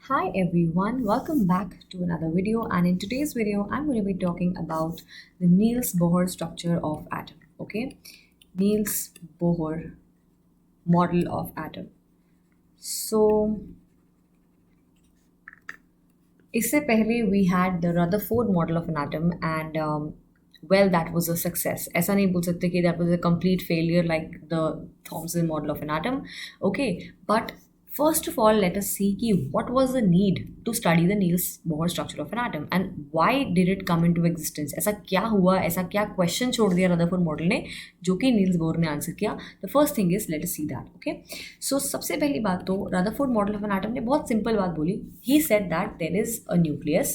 Hi everyone, welcome back to another video, and in today's video I'm going to be talking about the Niels Bohr structure of atom. Okay, Niels Bohr model of atom. So इससे पहले we had the Rutherford model of an atom, and well, that was a success. ऐसा नहीं बोल सकते कि that was a complete failure like the Thomson model of an atom. Okay, but first of all, let us see कि what was the need to study the Niels Bohr structure of an atom and why did it come into existence. ऐसा क्या हुआ, ऐसा क्या question छोड़ दिया Rutherford model ने जो कि Niels Bohr ने आंसर किया. The first thing is let us see that. Okay, so सबसे पहली बात तो Rutherford model of an atom ने बहुत simple बात बोली. He said that there is a nucleus.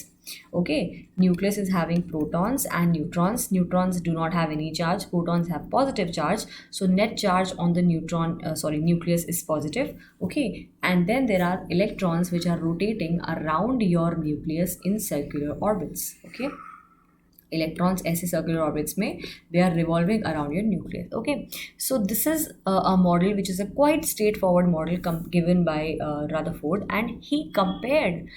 Okay, nucleus is having protons and neutrons. Neutrons do not have any charge, protons have positive charge, so net charge on the nucleus is positive. Okay, and then there are electrons which are rotating around your nucleus in circular orbits. Okay, electrons ऐसे circular orbits में they are revolving around your nucleus. Okay, so this is a model which is a quite straightforward model given by Rutherford, and he compared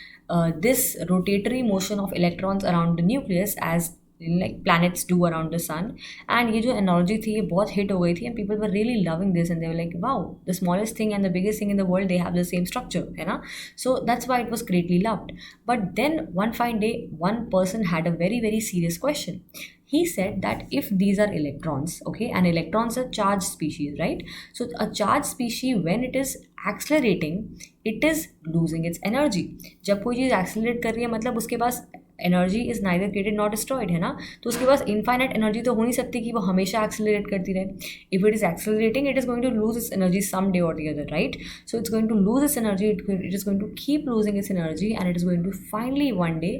this rotatory motion of electrons around the nucleus as like planets do around the sun. And ये जो analogy थी ये बहुत hit हो गई थी, and people were really loving this, and they were like, wow, the smallest thing and the biggest thing in the world, they have the same structure, है ना. So that's why it was greatly loved. But then one fine day one person had a very very serious question. He said that if these are electrons, okay, and electrons are charged species, right? So a charged species, when it is accelerating, it is losing its energy. जब कोई चीज़ accelerate कर रही है मतलब उसके पास energy is neither created not destroyed, है ना. तो उसके पास इनफाइनाइट एनर्जी तो हो नहीं सकती कि वो हमेशा एक्सेलरेट करती रहे. If it is accelerating it is going to lose its energy some day और the other, right. So it's going to lose its energy, it is going to keep losing its energy, and it is going to finally one day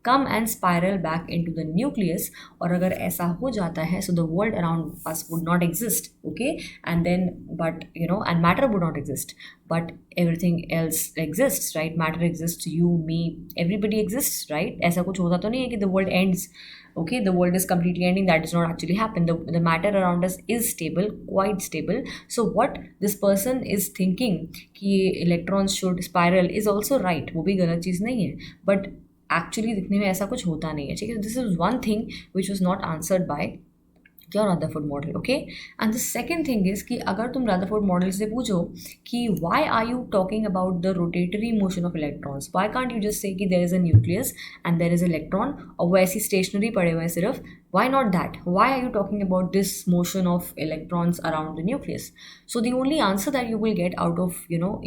come and spiral back into the nucleus. और अगर ऐसा हो जाता है so the world around us would not exist. Okay, and then but and matter would not exist, but everything else exists, right? Matter exists, you, me, everybody exists, right? ऐसा कुछ होता तो नहीं है कि the world ends. Okay, the world is completely ending. That does not actually happen. The matter around us is stable, quite stable. So what this person is thinking कि electrons should spiral is also right. वो भी गलत चीज़ नहीं है, but actually दिखने में ऐसा कुछ होता नहीं है. ठीक है, this is one thing which was not answered by your Rutherford model. Okay, and the second thing is कि अगर तुम रदरफोर्ड मॉडल से पूछो कि why are you talking about the rotatory motion of electrons, why can't you just say कि there is a nucleus and there is electron, और वो ऐसी स्टेशनरी पड़े हुए हैं सिर्फ. Why not that? Why are you talking about this motion of electrons around the nucleus? So the only answer that you will get out of,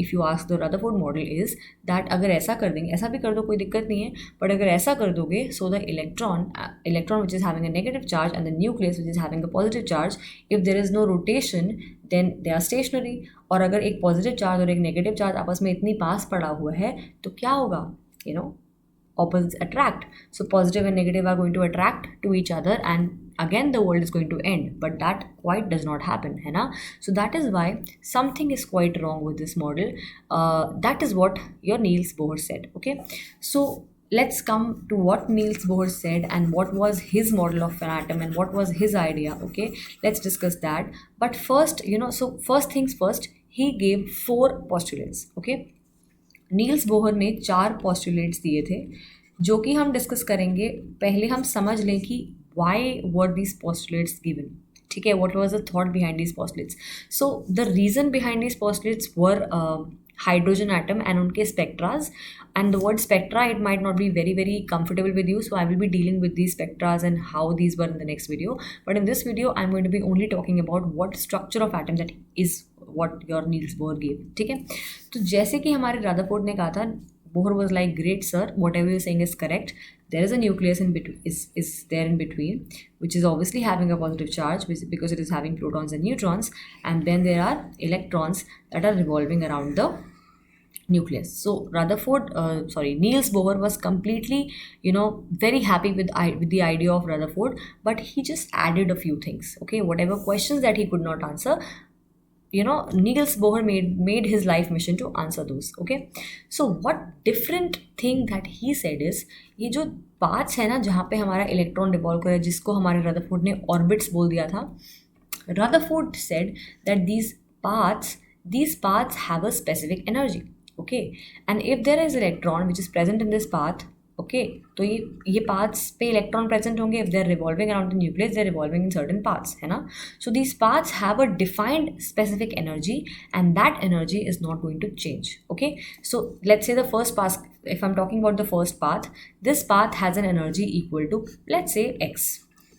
if you ask the Rutherford model is that अगर ऐसा कर देंगे, ऐसा भी कर दो कोई दिक्कत नहीं है, but अगर ऐसा कर दोगे, so the electron which is having a negative charge and the nucleus which is having a positive charge, if there is no rotation, then they are stationary. और अगर एक positive charge और एक negative charge आपस में इतनी पास पड़ा हुआ है तो क्या होगा? Opposites attract. So positive and negative are going to attract to each other, and again the world is going to end. But that quite does not happen, है ना. So that is why something is quite wrong with this model. That is what your Niels Bohr said. Okay, so let's come to what Niels Bohr said and what was his model of an atom and what was his idea. Okay, let's discuss that. But first, so first things first, he gave 4 postulates. Okay, Niels Bohr ने 4 postulates दिए थे जो कि हम discuss करेंगे. पहले हम समझ लें कि why were these postulates given. ठीक है, what was the thought behind these postulates. So the reason behind these postulates were hydrogen atom and उनके spectras. And the word spectra, it might not be very very comfortable with you, so I will be dealing with these spectras and how these were in the next video. But in this video I'm going to be only talking about what structure of atom that is what your Niels Bohr gave. ठीक है, तो जैसे कि हमारे Rutherford ने कहा था, Bohr was like, great sir, whatever you're saying is correct. There is a nucleus in between, is there in between, which is obviously having a positive charge because it is having protons and neutrons, and then there are electrons that are revolving around the nucleus. So Niels Bohr was completely, very happy with the idea of Rutherford, but he just added a few things. Okay, whatever questions that he could not answer, Niels Bohr made his life mission to answer those. Okay, so what different thing that he said is, ये जो parts है ना जहाँ पे हमारा electron revolve करे, जिसको हमारे रदरफोर्ड ने ऑर्बिट्स बोल दिया था, Rutherford said that these paths have a specific energy. Okay, and if there is electron which is present in this path, okay, तो ये पाथ्स पे इलेक्ट्रॉन प्रेजेंट होंगे. If they are revolving around the nucleus, they are revolving in certain paths, है ना. So these paths have a defined specific energy and that energy is not going to change. Okay, so let's say the first path, if I'm talking about the first path, this path has an energy equal to, let's say, x.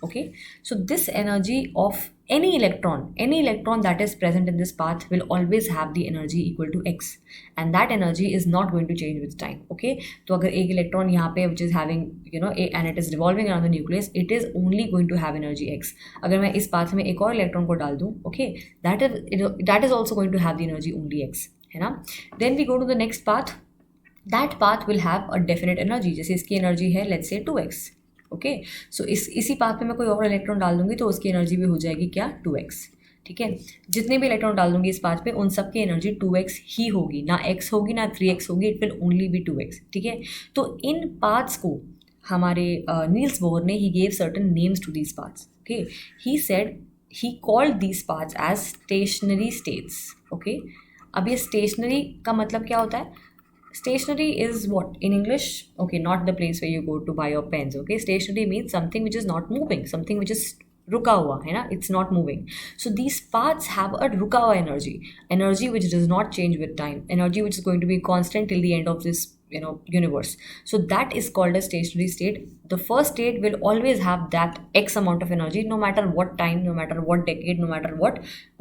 Okay, so this energy of any electron that is present in this path will always have the energy equal to x, and that energy is not going to change with time. Okay, तो अगर एक electron यहाँ पे which is having and it is revolving around the nucleus, it is only going to have energy x. अगर मैं इस path में एक और इलेक्ट्रॉन को डाल दूँ, okay, that is also going to have the energy only x, है ना. Then we go to the next path. That path will have a definite energy. जैसे इसकी एनर्जी है let's say 2x. ओके, सो इसी path पे मैं कोई और इलेक्ट्रॉन डाल दूंगी तो उसकी एनर्जी भी हो जाएगी क्या, 2x. ठीक है, जितने भी इलेक्ट्रॉन डाल दूंगी इस पाथ पे उन सब की एनर्जी 2x ही होगी, ना x होगी ना 3x होगी, it will only B 2x. ठीक है, तो इन पाथ्स को हमारे नील्स बोहर ने ही gave certain names to these paths. Okay, he said he called these paths as stationary states. Okay, अब ये स्टेशनरी का मतलब क्या होता है? Stationary is what in English? Okay, not the place where you go to buy your pens. Okay, stationary means something which is not moving, something which is रुका हुआ है ना, it's not moving. So these paths have a रुका हुआ energy which does not change with time, energy which is going to be constant till the end of this universe. So that is called a stationary state. The first state will always have that x amount of energy, no matter what time, no matter what decade, no matter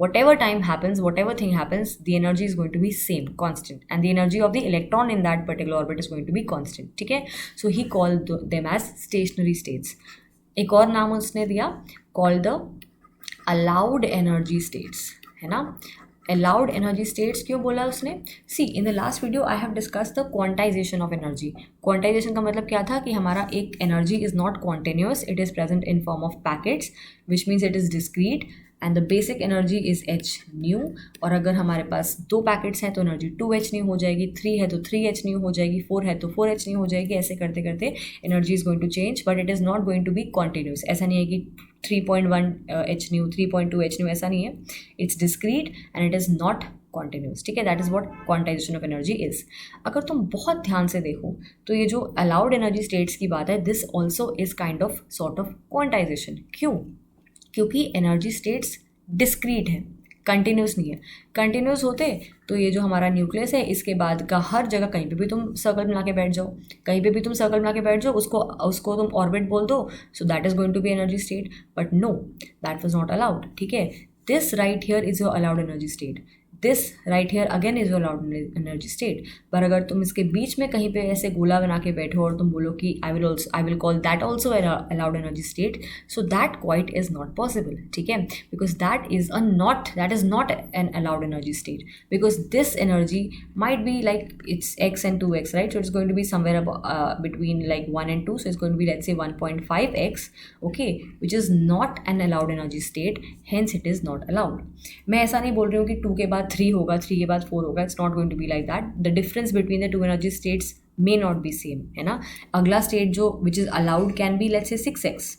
whatever time happens, whatever thing happens, the energy is going to be same, constant, and the energy of the electron in that particular orbit is going to be constant. ठीक है, so he called them as stationary states. एक और नाम उसने दिया, called the allowed energy states, है ना. allowed energy states क्यों बोला उसने? See, in the last video I have discussed the quantization of energy. Quantization का मतलब क्या था कि हमारा एक energy is not continuous, it is present in form of packets, which means it is discrete and the basic energy is h nu. और अगर हमारे पास 2 पैकेट्स हैं तो एनर्जी 2h nu हो जाएगी, 3 है तो 3h nu हो जाएगी, 4 है तो 4h nu हो जाएगी. ऐसे करते करते energy is going to change, but it is not going to be continuous. ऐसा नहीं है कि 3.1 h nu 3.2 h nu, ऐसा नहीं है. It's discrete and it is not continuous. ठीक है, that is what quantization of energy is. अगर तुम बहुत ध्यान से देखो तो ये जो अलाउड एनर्जी स्टेट्स की बात है, this also is kind of sort of quantization. क्यों? क्योंकि एनर्जी स्टेट्स डिस्क्रीट हैं, कंटिन्यूस नहीं है. कंटिन्यूस होते तो ये जो हमारा न्यूक्लियस है इसके बाद का हर जगह कहीं पे भी तुम सर्कल बना के बैठ जाओ, कहीं पे भी तुम सर्कल बना के बैठ जाओ, उसको तुम ऑर्बिट बोल दो, so that is going to be energy state. But no, that was not allowed. ठीक है, this right here is your allowed energy state, this right here again is your allowed energy state. पर अगर तुम इसके बीच में कहीं पे ऐसे गोला बना के बैठो और तुम बोलो कि I will call that also allowed energy state, so that quite is not possible. ठीक है, because that is not an allowed energy state, because this energy might be like it's x and 2x, right? So it's going to be somewhere between like 1 and 2, so it's going to be let's say 1.5x, okay, which is not an allowed energy state, hence it is not allowed. मैं ऐसा नहीं बोल रही हूँ कि 2 के बाद 3 होगा, 3 के बाद 4 होगा. It's not going to be like that. The difference between the 2 energy states may not be same, है ना. अगला स्टेट जो which is allowed can be let's say 6x.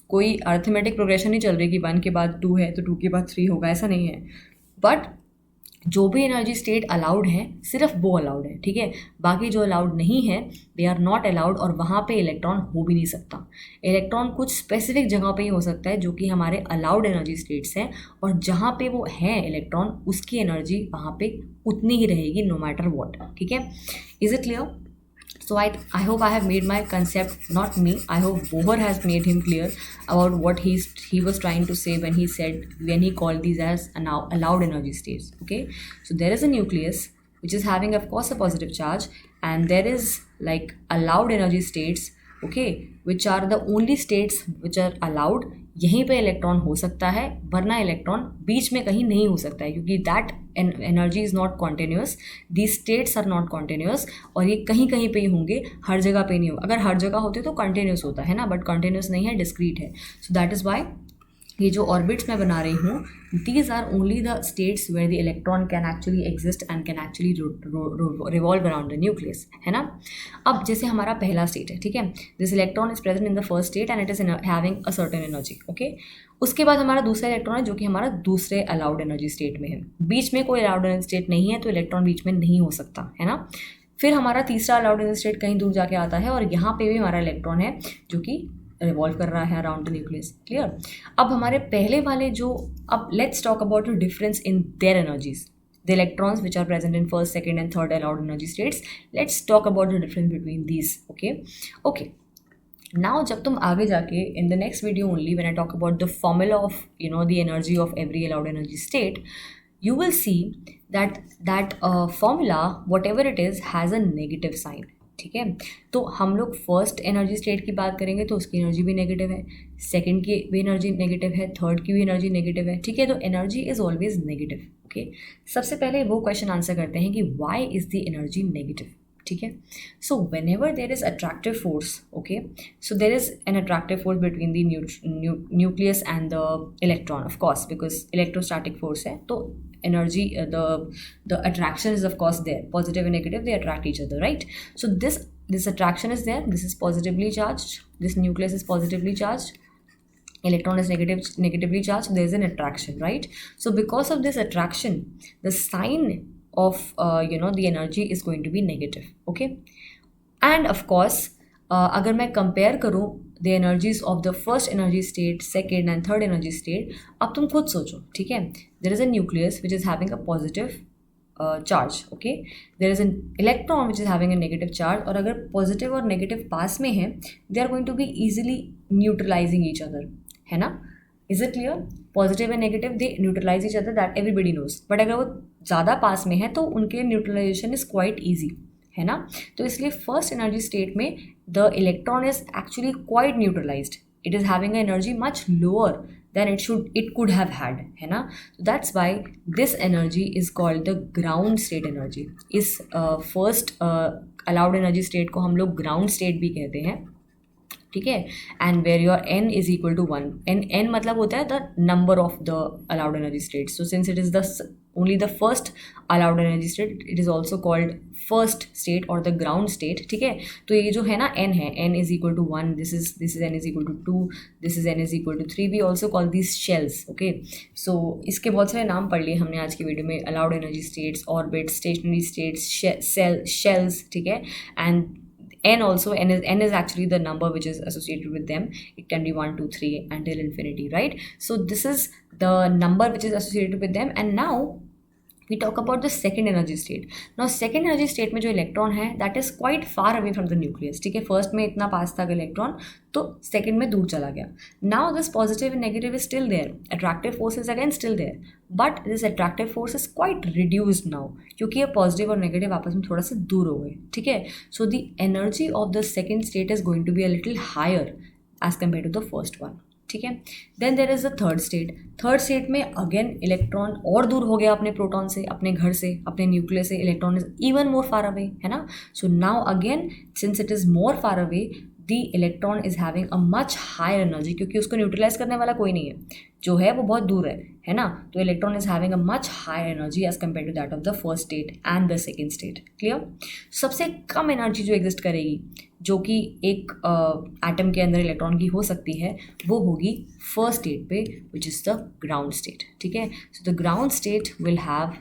कोई अर्थमेटिक प्रोग्रेशन नहीं चल रही कि 1 के बाद 2 है तो 2 के बाद 3 होगा, ऐसा नहीं है. बट जो भी एनर्जी स्टेट अलाउड है सिर्फ वो अलाउड है. ठीक है, बाकी जो अलाउड नहीं है दे आर नॉट अलाउड, और वहाँ पे इलेक्ट्रॉन हो भी नहीं सकता. इलेक्ट्रॉन कुछ स्पेसिफिक जगह पे ही हो सकता है जो कि हमारे अलाउड एनर्जी स्टेट्स हैं, और जहाँ पे वो हैं इलेक्ट्रॉन उसकी एनर्जी वहाँ पे उतनी ही रहेगी नो मैटर वॉट. ठीक है, is it clear? So I hope I have made my concept, not me, I hope Bohr has made him clear about what he was trying to say when he called these as allowed energy states. Okay, so there is a nucleus which is having of course a positive charge, and there is like allowed energy states, okay, which are the only states which are allowed. यहीं पे electron हो सकता है, वरना electron बीच में कहीं नहीं हो सकता है, क्योंकि that energy is not continuous, these states are not continuous, और ये कहीं कहीं पे ही होंगे, हर जगह पे नहीं हो. अगर हर जगह होते तो कंटिन्यूस होता है ना, बट कंटिन्यूस नहीं है, डिस्क्रीट है. सो दैट इज़ वाई ये जो ऑर्बिट्स मैं बना रही हूँ, these are only the states where the electron can actually exist and can actually revolve around the nucleus, है ना। अब जैसे हमारा पहला स्टेट है, ठीक है, this electron is present in the first state and it is having a certain energy, okay. उसके बाद हमारा दूसरा इलेक्ट्रॉन है जो कि हमारा दूसरे अलाउड एनर्जी स्टेट में है, बीच में कोई अलाउड एनर्जी स्टेट नहीं है तो इलेक्ट्रॉन बीच में नहीं हो सकता, है ना। फिर हमारा तीसरा अलाउड एनर्जी स्टेट कहीं दूर जाके आता है और यहाँ पे भी हमारा इलेक्ट्रॉन है जो कि रिवॉल्व कर रहा है अराउंड द न्यूक्लियस, क्लियर। अब हमारे पहले वाले जो, अब let's talk about the difference in their energies, the electrons which are present in first, second and third allowed energy states, let's talk about the difference between these, okay. Now जब तुम आगे जाके in the next video only when I talk about the formula of the energy of every allowed energy state, you will see that formula, whatever it is, has a negative sign, ठीक है। तो हम लोग first energy state की बात करेंगे तो उसकी एनर्जी भी नेगेटिव है, सेकंड की भी एनर्जी नेगेटिव है, थर्ड की भी एनर्जी नेगेटिव है, ठीक है। तो energy is always negative, okay. सबसे पहले वो क्वेश्चन आंसर करते हैं कि why is the energy negative, ठीक है। So when ever there is attractive force, okay, so there is an attractive force between the nucleus and the electron, of course, because electrostatic force है तो energy, the attraction is of course there, positive and negative, they attract each other, right? So this attraction is there, this is positively charged, this nucleus is positively charged, electron is negatively charged, there is an attraction, right? So because of this attraction, the sign of the energy is going to be negative, okay। and of course अगर मैं compare करूँ the energies of the first energy state, second and third energy state, अब तुम खुद सोचो, ठीक है। There is a nucleus which is having a positive charge, okay, there is an electron which is having a negative charge, और अगर positive और negative पास में है, they are going to be easily neutralizing each other, है ना। Is it clear? Positive and negative they neutralise each other, that everybody knows, but अगर वो ज़्यादा पास में है तो उनके न्यूट्रलाइजेशन इज क्वाइट ईजी, है ना। तो इसलिए फर्स्ट एनर्जी स्टेट में the electron is actually quite neutralised, it is having energy much lower than it could have had, है ना। That's why this energy is called the ground state energy. इस first allowed energy state को हम लोग ground state भी कहते हैं, ठीक है। And where your n is equal to 1, n मतलब होता है the number of the allowed energy state, so since it is the only the first allowed energy state, it is also called first state or the ground state, ठीक है। तो ये जो है ना n है, n is equal to 1, this is n is equal to 2, this is n is equal to 3, we also call these shells, okay। so इसके बहुत सारे नाम पढ़ लिए हमने आज की वीडियो में, allowed energy states, orbits, stationary states, shells, ठीक है। and n also, n is actually the number which is associated with them, it can be 1 2 3 until infinity, right? So this is the number which is associated with them, and now we talk about the second energy state. Now second energy state में जो electron है that is quite far away from the nucleus, ठीक है। First में इतना पास था electron, तो second में दूर चला गया। now this positive and negative is still there, attractive force is again still there, but this attractive force is quite reduced now, क्योंकि ये पॉजिटिव और नेगेटिव आपस में थोड़ा सा दूर हो गए, ठीक है। so the energy of the second state is going to be a little higher as compared to the first one, ठीक है। Then there is the third state. Third state में अगेन इलेक्ट्रॉन और दूर हो गया अपने प्रोटॉन से, अपने घर से, अपने न्यूक्लियस से, electron is even more far away, है ना। So now again since it is more far away, the electron is having a much higher energy, क्योंकि उसको न्यूट्रलाइज करने वाला कोई नहीं है, जो है वो बहुत दूर है ना। तो electron is having a much higher energy as compare to that of the first state and the second state, clear. सबसे कम एनर्जी जो एग्जिस्ट करेगी, जो कि एक एटम के अंदर इलेक्ट्रॉन की हो सकती है, वो होगी फर्स्ट स्टेट पे, which is the ground state, ठीक है। So the ground state will have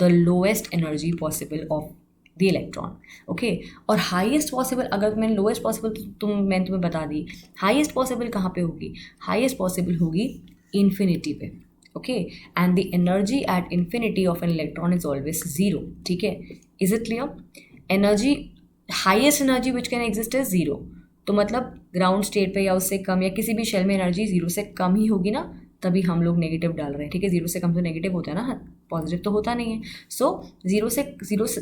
the lowest energy possible of the electron, okay. और हाईएस्ट पॉसिबल, अगर मैंने लोएस्ट पॉसिबल मैंने तुम्हें बता दी, हाईएस्ट पॉसिबल कहाँ पे होगी? हाईएस्ट पॉसिबल होगी इन्फिनिटी पे, okay. And the energy at infinity of an electron is always zero, ठीक है। Is it clear? Energy, highest energy which can exist is zero, तो मतलब ग्राउंड स्टेट पे या उससे कम या किसी भी शेल में एनर्जी जीरो से कम ही होगी ना, तभी हम लोग नेगेटिव डाल रहे हैं, ठीक है। जीरो से कम तो नेगेटिव होता है ना, पॉजिटिव तो होता नहीं है। सो जीरो से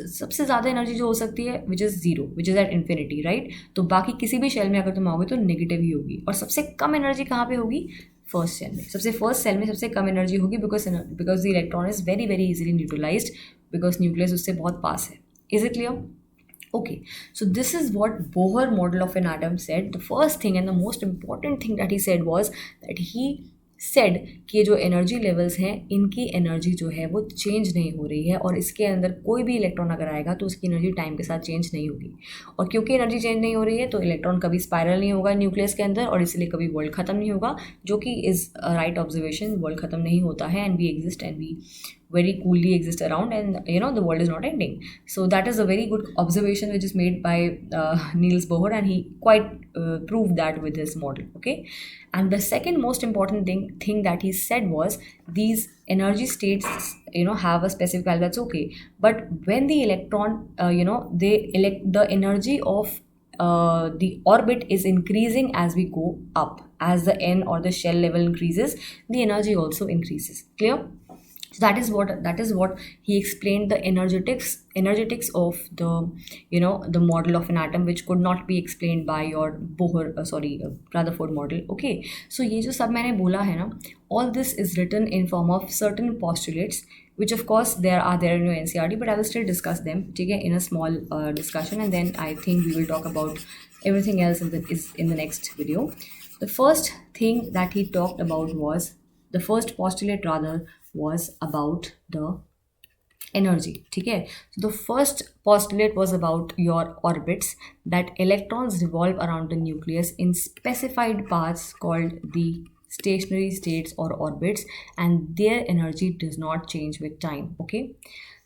सबसे ज़्यादा एनर्जी जो हो सकती है which is zero, which is at infinity, right. तो बाकी किसी भी शेल में अगर तुम आओगे तो नेगेटिव ही होगी। और सबसे कम एनर्जी कहाँ पे होगी? फर्स्ट सेल में। फर्स्ट सेल में सबसे कम एनर्जी होगी, because the electron is very very easily neutralised, because nucleus उससे बहुत पास है। Is it clear? Okay, so this is what Bohr model of an atom said. The first thing and the most important thing that he said was that he said कि ये जो energy levels हैं इनकी energy जो है वो change नहीं हो रही है, और इसके अंदर कोई भी इलेक्ट्रॉन अगर आएगा तो उसकी एनर्जी टाइम के साथ चेंज नहीं होगी। और क्योंकि एनर्जी चेंज नहीं हो रही है तो इलेक्ट्रॉन कभी स्पाइरल नहीं होगा न्यूक्लियस के अंदर, और इसलिए कभी वर्ल्ड खत्म नहीं होगा, जो कि इज़ राइट ऑब्जर्वेशन। वर्ल्ड खत्म नहीं होता है, and we exist, and we very coolly exist around, and the world is not ending. So that is a very good observation which is made by Niels Bohr, and he quite proved that with his model. Okay, and the second most important thing that he said was these energy states have a specific value, that's okay, but when the electron they elect the energy of the orbit is increasing as we go up, as the n or the shell level increases, the energy also increases. Clear? So that is what he explained, the energetics of the the model of an atom, which could not be explained by your Bohr Rutherford model. Okay, so ये जो सब मैंने बोला है ना, all this is written in form of certain postulates, which of course there in your NCERT, but I will still discuss them, ठीक है, in a small discussion, and then I think we will talk about everything else in the next video. The first thing that he talked about was, the first postulate rather, was about the energy. ठीक है, so the first postulate was about your orbits, that electrons revolve around the nucleus in specified paths called the stationary states or orbits, and their energy does not change with time. Okay,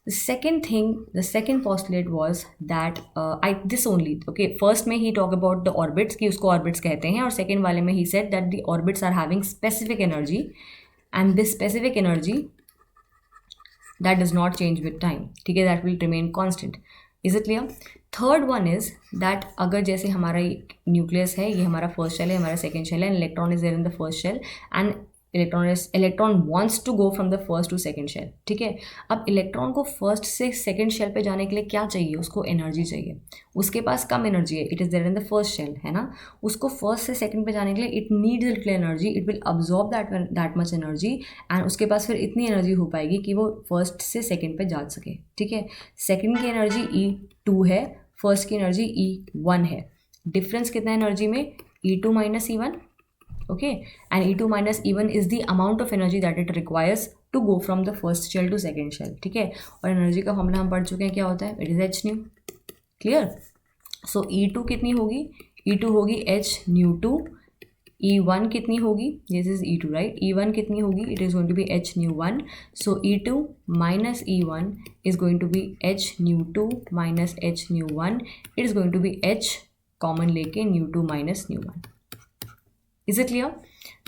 the second postulate was that this only, okay, first में he talk about the orbits कि उसको orbits कहते हैं, और second वाले में he said that the orbits are having specific energy, and this specific energy that does not change with time, ठीक है, that will remain constant. Is it clear? Third one is that अगर जैसे हमारा nucleus है, ये हमारा first shell है, हमारा सेकेंड शेल है, and electron is there in the first shell, and electron wants to go from the first to second shell. ठीक है, अब इलेक्ट्रॉन को फर्स्ट से सेकंड शेल पे जाने के लिए क्या चाहिए, उसको एनर्जी चाहिए. उसके पास कम एनर्जी है, it is there in the first shell, है ना. उसको फर्स्ट से सेकंड पे जाने के लिए it needs little energy, it will absorb that much energy, and उसके पास फिर इतनी एनर्जी हो पाएगी कि वो फर्स्ट से सेकेंड पे जा सके. ठीक है, सेकेंड की एनर्जी E2 है, फर्स्ट की एनर्जी E1 है. डिफरेंस कितना है एनर्जी में, E2 minus E1. Okay, and E2 minus E1 is the amount of energy that it requires to go from the first shell to second shell. ठीक है, और energy का formula हम पढ़ चुके हैं, क्या होता है, it is H new. Clear? So E2 कितनी होगी, E2 होगी एच न्यू 2. E1 कितनी होगी, this is E2 right, E1 कितनी होगी, it is going to be h nu 1. So E2 minus E1 is going to be h nu 2 minus h nu 1. It is going to be h common लेके nu 2 minus nu 1. Is it clear?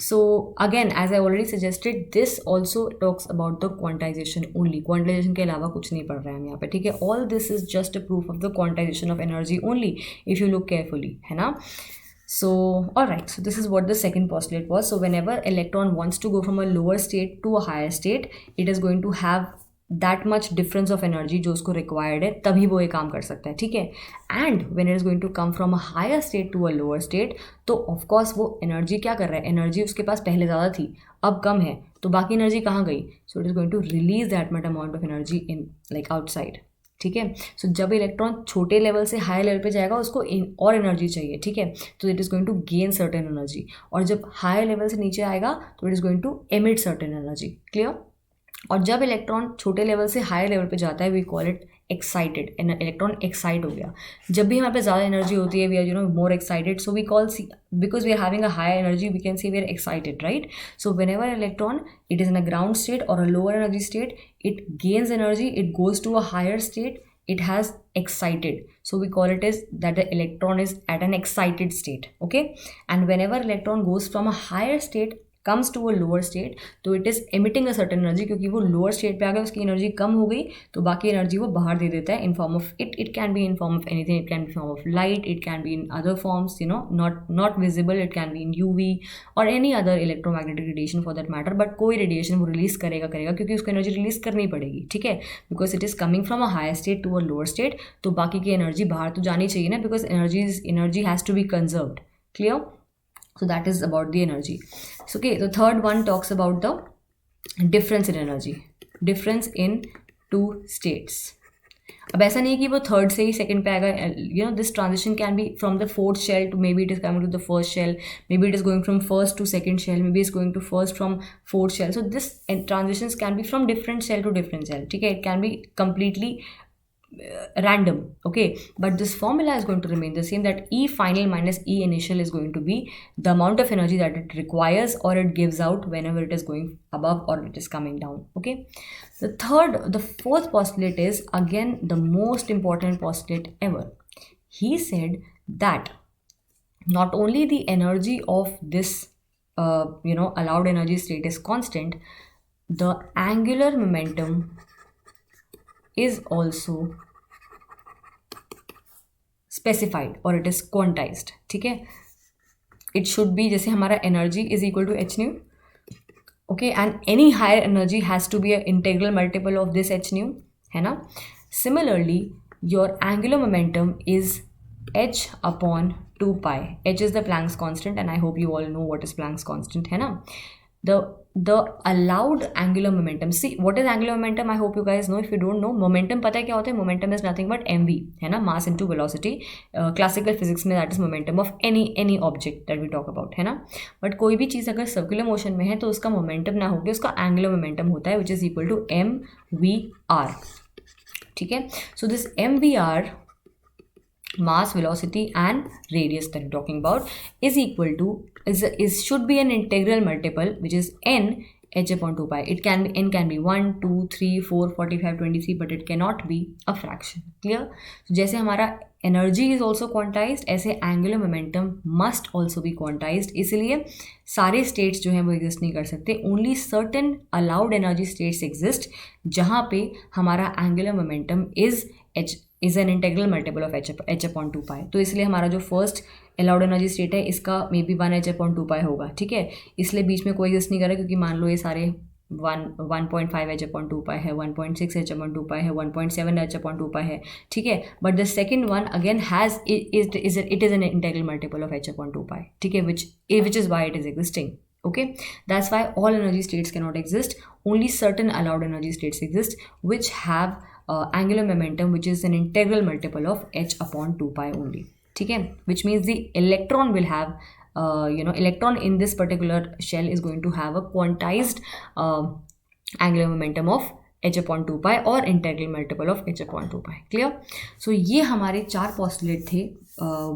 So again, as I already suggested, this also talks about the quantization only. Quantization के अलावा कुछ नहीं पढ़ रहे हैं हम यहाँ पे. ठीक है, all this is just a proof of the quantization of energy only if you look carefully, है ना. So alright, so this is what the second postulate was. So whenever electron wants to go from a lower state to a higher state, it is going to have that much difference of energy जो उसको required है, तभी वो ये काम कर सकता है. ठीक है, and when it is going to come from a higher state to a lower state, तो ऑफकोर्स वो एनर्जी क्या कर रहा है, एनर्जी उसके पास पहले ज़्यादा थी, अब कम है, तो बाकी एनर्जी कहाँ गई. So it is going to release that much amount of energy in like outside. ठीक है, सो जब इलेक्ट्रॉन छोटे लेवल से हाई लेवल पे जाएगा उसको और एनर्जी चाहिए. ठीक है, तो it is going to gain certain energy, और जब हाई लेवल से नीचे आएगा तो it is going to emit certain energy. Clear? और जब इलेक्ट्रॉन छोटे लेवल से हायर लेवल पे जाता है, we call it excited. Electron excite हो गया. जब भी हमारे पे ज़्यादा एनर्जी होती है, we are more excited, so we call because we are having a higher energy, we can see we are excited, right. So whenever electron it is in a ground state और a lower energy state, it gains energy, it goes to a higher state, it has excited, so we call it as that the electron is at an excited state. Okay, and whenever electron goes from a higher state comes to a lower state, तो it is emitting a certain energy, क्योंकि वो lower state पे आ गया, उसकी energy कम हो गई, तो बाकी एनर्जी वो बाहर दे देता है in form of it can be in form of anything, it can be in form of light, it can be in other forms, not visible, it can be in UV or any other electromagnetic radiation for that matter, but कोई radiation वो release करेगा क्योंकि उसको energy release करनी पड़ेगी. ठीक है, because it is coming from a higher state to a lower state, तो बाकी की एनर्जी बाहर तो जानी चाहिए ना, because energy has to be conserved. Clear? So that is about the energy. So okay, the third one talks about the difference in energy, difference in two states. अब ऐसा नहीं है कि वो थर्ड से ही सेकंड पे आएगा, you know this transition can be from the fourth shell to maybe it is coming to the first shell, maybe it is going from first to second shell, maybe is going to first from fourth shell. So this transitions can be from different cell to different cell. ठीक है, it can be completely random. Okay, but this formula is going to remain the same, that E final minus E initial is going to be the amount of energy that it requires or it gives out whenever it is going above or it is coming down. Okay, the fourth postulate is again the most important postulate ever. He said that not only the energy of this allowed energy state is constant, the angular momentum is also specified or it is quantized. ठीक है, it should be जैसे हमारा energy is equal to h nu. Okay, and any higher energy has to be an integral multiple of this h nu, है ना. Similarly, your angular momentum is h upon 2 pi. H is the Planck's constant and I hope you all know what is Planck's constant, है ना. The allowed angular momentum, see what is angular momentum, I hope you guys know. If you don't know, momentum पता है क्या होता है? Momentum is nothing but mv, है ना, mass into velocity. Classical physics में that is momentum of any object that we talk about, है ना. But कोई भी चीज़ अगर circular motion में है तो उसका momentum ना होकर उसका angular momentum होता है, which is equal to mvr. ठीक है, so this mvr, mass, velocity and radius that we're talking about, is equal to should be an integral multiple, which is n h upon 2 pi. It can be, n can be 1 2 3 4 45 23, but it cannot be a fraction. Clear? So जैसे हमारा energy is also quantized, ऐसे angular momentum must also be quantized. इसलिए सारे states जो हैं वो exist नहीं कर सकते. Only certain allowed energy states exist जहाँ पे हमारा angular momentum is an integral multiple of h upon 2 pi. तो इसलिए हमारा जो फर्स्ट अलाउड एनर्जी स्टेट है इसका may be 1 h upon 2 pi होगा. ठीक है, इसलिए बीच में कोई एग्जिस्ट नहीं कर रहा, क्योंकि मान लो ये सारे 1.5 h upon 2 pi है, 1.6 h upon 2 pi है, 1.7 h upon 2 pi है. ठीक है, but the second one again has it is an integral multiple of h upon 2 pi. ठीक है, which is why it is existing. Okay, that's why all energy states cannot exist. Only certain allowed energy states exist which have angular momentum which is an integral multiple of h upon 2 pi only. ठीक है, which means the electron will have electron in this particular shell is going to have a quantized angular momentum of h upon 2 pi or integral multiple of h upon 2 pi. Clear? So ये हमारे 4 postulate थे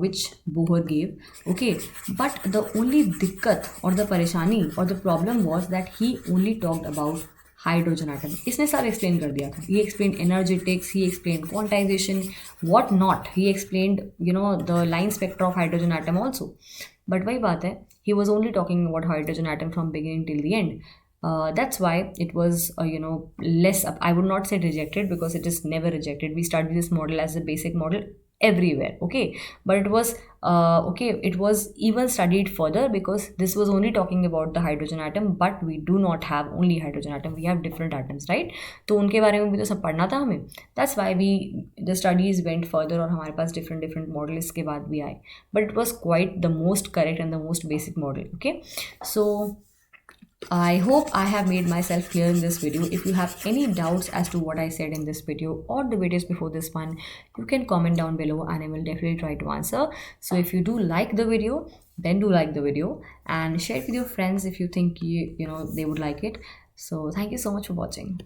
which Bohr gave. Okay, but the only दिक्कत और the परेशानी और the problem was that he only talked about hydrogen atom. इसने सारा explain कर दिया था. He explain energetics, he explain quantization, what not. He explained the line spectra of hydrogen atom also. But वही बात है, he was only talking about hydrogen atom from beginning till the end. That's why it was less up. I would not say rejected because it is never rejected. We studied this model as a basic model everywhere. Okay, but it was it was even studied further because this was only talking about the hydrogen atom, but we do not have only hydrogen atom, we have different atoms, right? तो उनके बारे में भी तो सब पढ़ना था हमें. That's why the studies went further और हमारे पास different model इसके बाद भी आए, but it was quite the most correct and the most basic model. Okay, so I hope I have made myself clear in this video. If you have any doubts as to what I said in this video or the videos before this one, you can comment down below and I will definitely try to answer. So if you do like the video, then do like the video and share it with your friends if you think they would like it. So thank you so much for watching.